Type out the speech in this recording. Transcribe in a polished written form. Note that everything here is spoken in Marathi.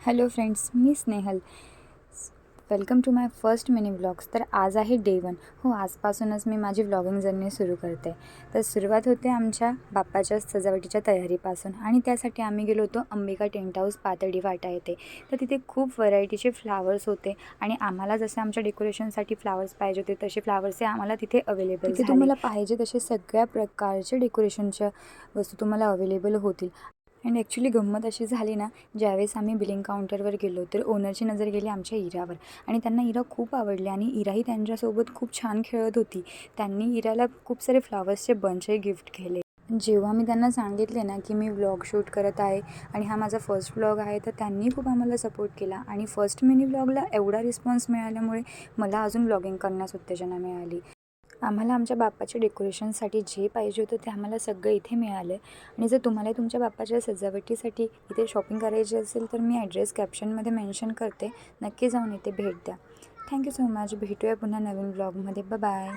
हॅलो फ्रेंड्स, मी Snehal. Welcome to my first mini vlogs. तर आज आहे डे 1. हो, आजपासूनच मी माझी व्लॉगिंग जर्नी सुरू करते. तर सुरुवात होते आमच्या बाप्पाच्या सजावटीच्या तयारीपासून आणि त्यासाठी आम्ही गेलो होतो अंबिका टेंट हाऊस पातळी फाटा येथे. तर तिथे खूप व्हरायटीचे फ्लावर्स होते आणि आम्हाला जसे आमच्या डेकोरेशनसाठी फ्लावर्स पाहिजे होते तसे फ्लावर्स आम्हाला तिथे अवेलेबल झाले. तुम्हाला पाहिजे तसे सगळ्या प्रकारचे डेकोरेशनच्या वस्तू तुम्हाला अवेलेबल होतील. अँड ॲक्च्युली गंमत अशी झाली ना, ज्यावेळेस आम्ही बिलिंग काउंटरवर गेलो तर ओनरची नजर गेली आमच्या इरावर आणि त्यांना इरा खूप आवडली आणि इराही त्यांच्यासोबत खूप छान खेळत होती. त्यांनी इराला खूप सारे फ्लॉवर्सचे बंचही गिफ्ट केले. जेव्हा मी त्यांना सांगितले ना की मी व्लॉग शूट करत आहे आणि हा माझा फर्स्ट व्लॉग आहे, तर त्यांनी खूप आम्हाला सपोर्ट केला आणि फर्स्ट मिनी व्लॉगला एवढा रिस्पॉन्स मिळाल्यामुळे मला अजून व्लॉगिंग करण्यास उत्तेजना मिळाली. आम्हाला आमच्या बाप्पाच्या डेकोरेशनसाठी जे पाहिजे होतं ते आम्हाला सगळं इथे मिळालं आणि जर तुम्हाला तुमच्या बाप्पाच्या सजावटीसाठी इथे शॉपिंग करायची असेल तर मी ॲड्रेस कॅप्शनमध्ये मेन्शन करते. नक्की जाऊन इथे भेट द्या. Thank you so much. भेटूया पुन्हा नवीन व्लॉगमध्ये. बाय.